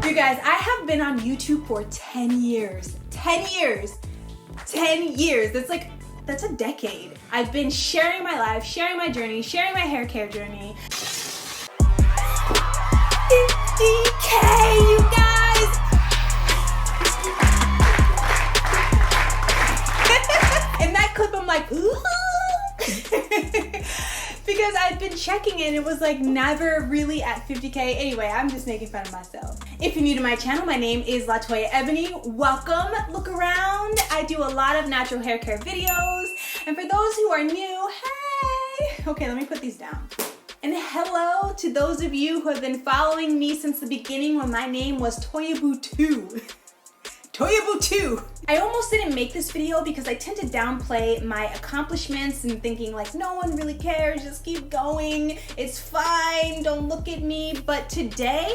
You guys, I have been on YouTube for 10 years. 10 years. 10 years. That's a decade. I've been sharing my life, sharing my journey, sharing my hair care journey. 50K, you guys! In that clip, I'm like, ooh. Because I've been checking it, it was like never really at 50K. Anyway, I'm just making fun of myself. If you're new to my channel, my name is Latoya Ebony. Welcome, look around. I do a lot of natural hair care videos. And for those who are new, hey! Okay, let me put these down. And hello to those of you who have been following me since the beginning when my name was Toyaboo2. Toyaboo2. I almost didn't make this video because I tend to downplay my accomplishments and thinking like, no one really cares, just keep going, it's fine, don't look at me. But today,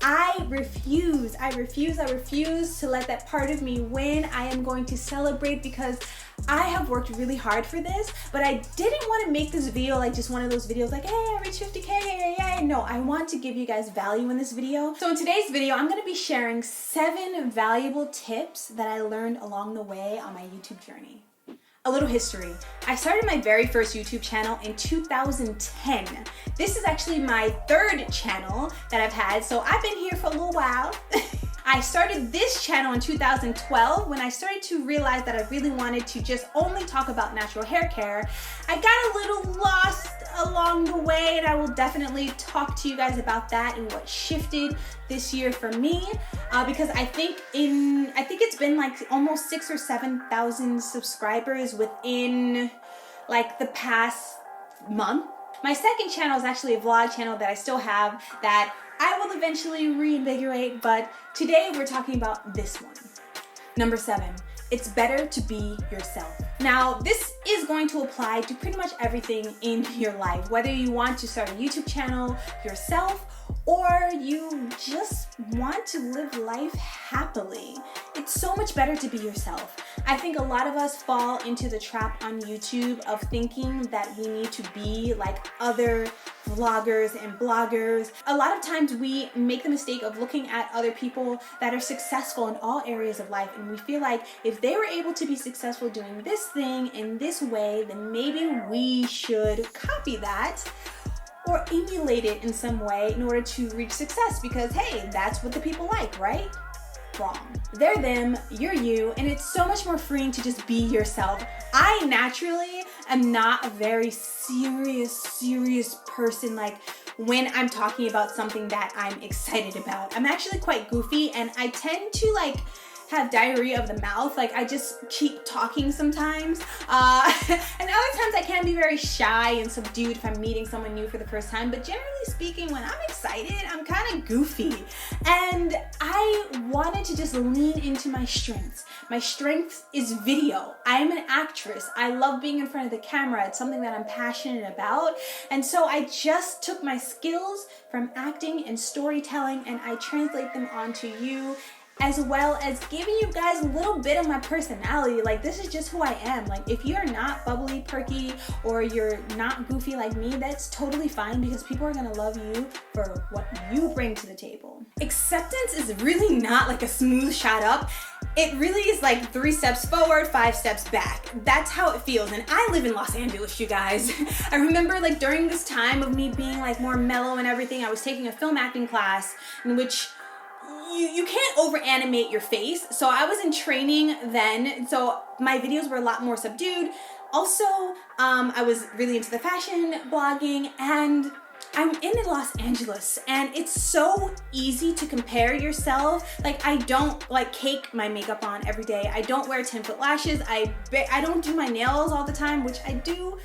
I refuse to let that part of me win. I am going to celebrate because I have worked really hard for this, but I didn't want to make this video like just one of those videos like, hey, I reached 50K, yay. No, I want to give you guys value in this video. So in today's video, I'm going to be sharing 7 valuable tips that I learned along the way on my YouTube journey. A little history. I started my very first YouTube channel in 2010. This is actually my 3rd channel that I've had, so I've been here for a little while. I started this channel in 2012 when I started to realize that I really wanted to just only talk about natural hair care. I got a little lost along the way, and I will definitely talk to you guys about that and what shifted this year for me, because I think it's been like almost 6,000 or 7,000 subscribers within like the past month. My second channel is actually a vlog channel that I still have that I will eventually reinvigorate, but today we're talking about this one. Number 7, it's better to be yourself. Now, this is going to apply to pretty much everything in your life, whether you want to start a YouTube channel yourself or you just want to live life happily. It's so much better to be yourself. I think a lot of us fall into the trap on YouTube of thinking that we need to be like other vloggers and bloggers. A lot of times we make the mistake of looking at other people that are successful in all areas of life, and we feel like if they were able to be successful doing this thing in this way, then maybe we should copy that or emulate it in some way in order to reach success, because hey, that's what the people like, right? Wrong. They're them, you're you, and it's so much more freeing to just be yourself. I naturally am not a very serious person. Like when I'm talking about something that I'm excited about, I'm actually quite goofy, and I tend to like have diarrhea of the mouth. Like I just keep talking sometimes. And other times I can be very shy and subdued if I'm meeting someone new for the first time. But generally speaking, when I'm excited, I'm kind of goofy. And I wanted to just lean into my strengths. My strength is video. I'm an actress. I love being in front of the camera. It's something that I'm passionate about. And so I just took my skills from acting and storytelling and I translate them onto you, as well as giving you guys a little bit of my personality. Like this is just who I am. Like if you're not bubbly, perky, or you're not goofy like me, that's totally fine because people are gonna love you for what you bring to the table. Acceptance is really not like a smooth shot up. It really is like 3 steps forward, 5 steps back. That's how it feels. And I live in Los Angeles, you guys. I remember like during this time of me being like more mellow and everything, I was taking a film acting class in which you can't over animate your face. So I was in training then, so my videos were a lot more subdued. Also, I was really into the fashion blogging, and I'm in Los Angeles, and it's so easy to compare yourself. Like I don't like cake my makeup on every day. I don't wear 10-foot lashes. I don't do my nails all the time, which I do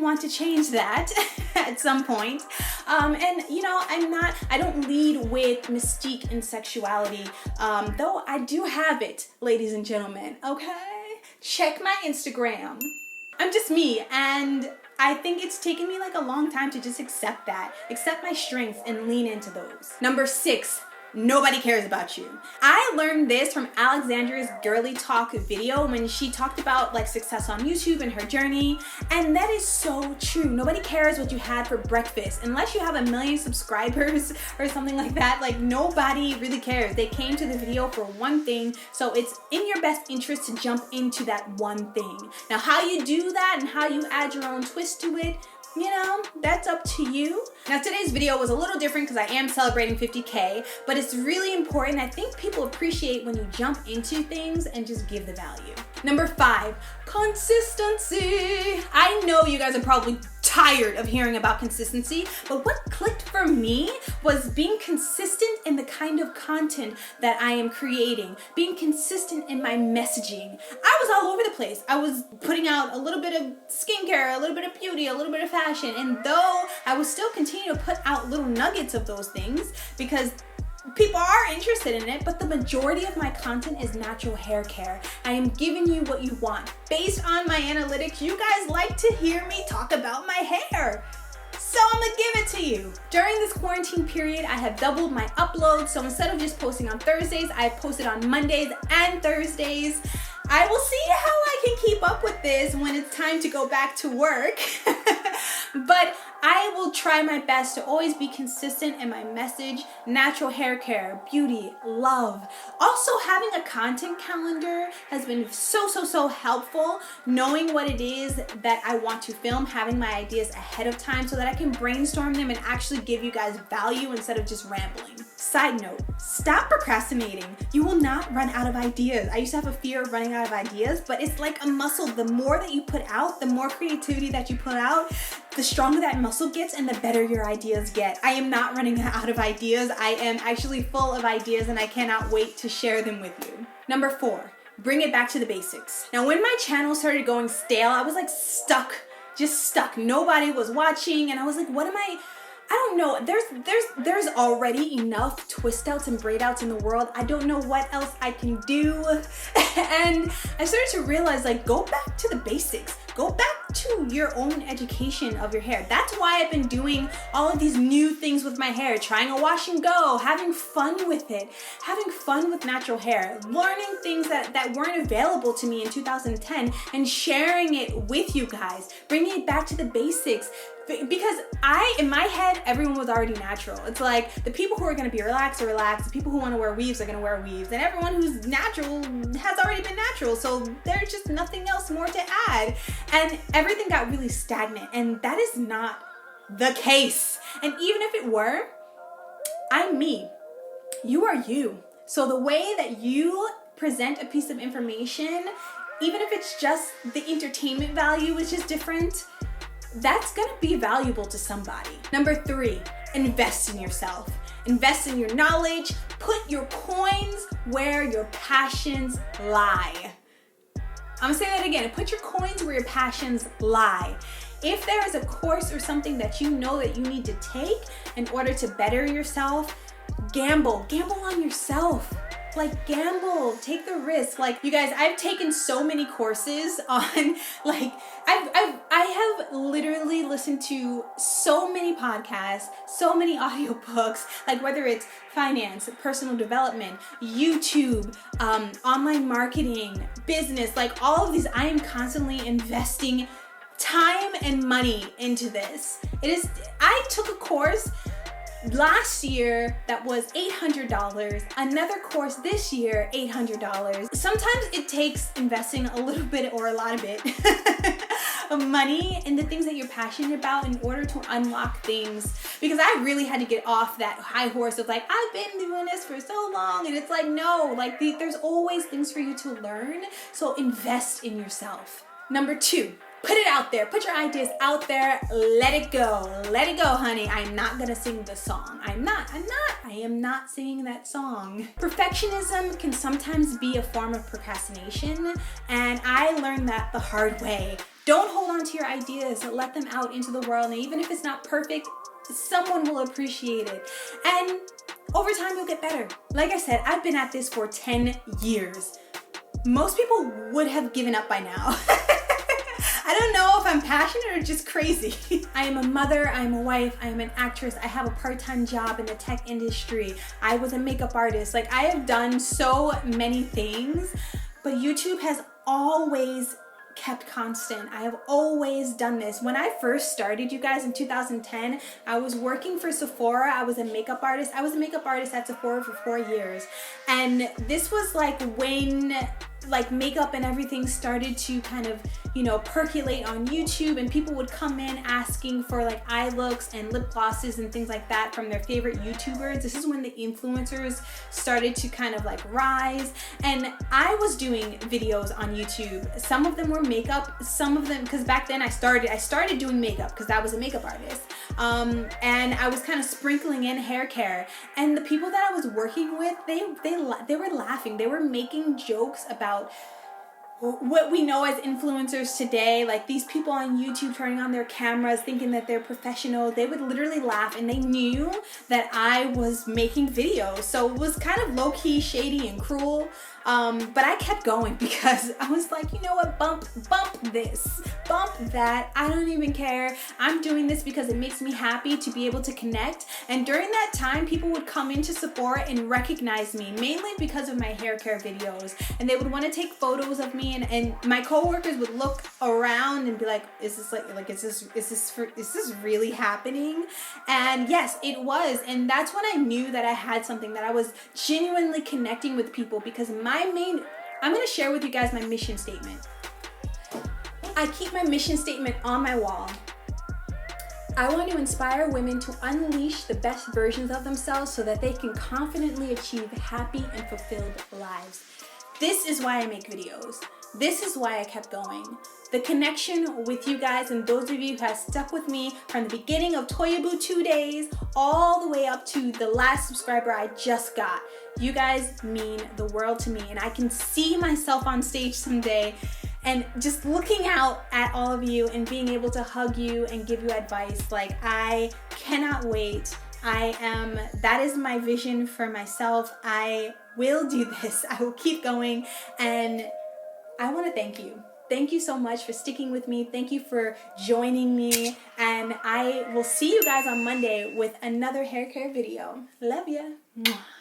want to change that at some point. And you know, I don't lead with mystique and sexuality, though I do have it, ladies and gentlemen, okay? Check my Instagram. I'm just me, and I think it's taken me like a long time to just accept my strengths and lean into those. Number 6, nobody cares about you. I learned this from Alexandra's Girly Talk video when she talked about like success on YouTube and her journey, and that is so true. Nobody cares what you had for breakfast unless you have 1 million subscribers or something like that. Like, nobody really cares. They came to the video for one thing, so it's in your best interest to jump into that one thing. Now, how you do that and how you add your own twist to it, you know, that's up to you. Now, today's video was a little different because I am celebrating 50K, but it's really important. I think people appreciate when you jump into things and just give the value. Number 5, consistency. I know you guys are probably tired of hearing about consistency, but what clicked for me was being consistent in the kind of content that I am creating, being consistent in my messaging. I was all over the place. I was putting out a little bit of skincare, a little bit of beauty, a little bit of fashion, and though I was still continuing to put out little nuggets of those things because people are interested in it, but the majority of my content is natural hair care. I am giving you what you want. Based on my analytics, you guys like to hear me talk about my hair. So I'm gonna give it to you. During this quarantine period, I have doubled my uploads. So instead of just posting on Thursdays, I posted on Mondays and Thursdays. I will see how I can keep up with this when it's time to go back to work. But I will try my best to always be consistent in my message, natural hair care, beauty, love. Also, having a content calendar has been so helpful, knowing what it is that I want to film, having my ideas ahead of time so that I can brainstorm them and actually give you guys value instead of just rambling. Side note, stop procrastinating. You will not run out of ideas. I used to have a fear of running out of ideas, but it's like a muscle. The more that you put out, the more creativity that you put out, the stronger that muscle gets and the better your ideas get. I am not running out of ideas. I am actually full of ideas and I cannot wait to share them with you. Number 4, bring it back to the basics. Now, when my channel started going stale, I was like just stuck. Nobody was watching and I was like, what am I don't know. There's already enough twist outs and braid outs in the world. I don't know what else I can do. And I started to realize, like, go back to the basics. Go back to your own education of your hair. That's why I've been doing all of these new things with my hair, trying a wash and go, having fun with it, having fun with natural hair, learning things that weren't available to me in 2010 and sharing it with you guys, bringing it back to the basics. Because in my head, everyone was already natural. It's like the people who are gonna be relaxed are relaxed, the people who wanna wear weaves are gonna wear weaves, and everyone who's natural has already been natural, so there's just nothing else more to add. And everything got really stagnant, and that is not the case. And even if it were, I'm me. You are you. So the way that you present a piece of information, even if it's just the entertainment value is just different, that's gonna be valuable to somebody. Number 3, invest in yourself. Invest in your knowledge. Put your coins where your passions lie. I'm gonna say that again. Put your coins where your passions lie. If there is a course or something that you know that you need to take in order to better yourself, gamble on yourself. Like, gamble, take the risk. Like, you guys, I've taken so many courses on, like, I have literally listened to so many podcasts, so many audiobooks, like whether it's finance, personal development, YouTube, online marketing, business, like all of these. I am constantly investing time and money into this. I took a course last year that was $800, another course this year, $800. Sometimes it takes investing a little bit or a lot of it of money in the things that you're passionate about in order to unlock things. Because I really had to get off that high horse of like, I've been doing this for so long, and it's like, no, like there's always things for you to learn. So invest in yourself. Number 2, put it out there. Put your ideas out there. Let it go. Let it go, honey. I'm not gonna sing the song. I am not singing that song. Perfectionism can sometimes be a form of procrastination, and I learned that the hard way. Don't hold on to your ideas. Let them out into the world, and even if it's not perfect, someone will appreciate it. And over time, you'll get better. Like I said, I've been at this for 10 years. Most people would have given up by now. I don't know if I'm passionate or just crazy. I am a mother, I am a wife, I am an actress, I have a part-time job in the tech industry, I was a makeup artist. Like, I have done so many things, but YouTube has always kept constant. I have always done this. When I first started, you guys, in 2010, I was working for Sephora. I was a makeup artist. I was a makeup artist at Sephora for 4 years. And this was like when like makeup and everything started to kind of, you know, percolate on YouTube, and people would come in asking for like eye looks and lip glosses and things like that from their favorite YouTubers. This is when the influencers started to kind of like rise, and I was doing videos on YouTube. Some of them were makeup, some of them, because back then I started doing makeup because I was a makeup artist, and I was kind of sprinkling in hair care, and the people that I was working with, they were laughing. They were making jokes about what we know as influencers today, like these people on YouTube turning on their cameras thinking that they're professional. They would literally laugh, and they knew that I was making videos. So it was kind of low-key shady and cruel, but I kept going because I was like, you know what, bump this, bump that, I don't even care. I'm doing this because it makes me happy to be able to connect. And during that time, people would come into Sephora and recognize me, mainly because of my hair care videos, and they would want to take photos of me, and my coworkers would look around and be like, is this really happening? And yes, it was. And that's when I knew that I had something, that I was genuinely connecting with people, because I'm going to share with you guys my mission statement. I keep my mission statement on my wall. I want to inspire women to unleash the best versions of themselves so that they can confidently achieve happy and fulfilled lives. This is why I make videos. This is why I kept going. The connection with you guys, and those of you who have stuck with me from the beginning of Toyaboo 2 days all the way up to the last subscriber I just got. You guys mean the world to me, and I can see myself on stage someday and just looking out at all of you and being able to hug you and give you advice. Like, I cannot wait. That is my vision for myself. I will do this. I will keep going, and I want to thank you. Thank you so much for sticking with me. Thank you for joining me, and I will see you guys on Monday with another hair care video. Love ya. Mwah.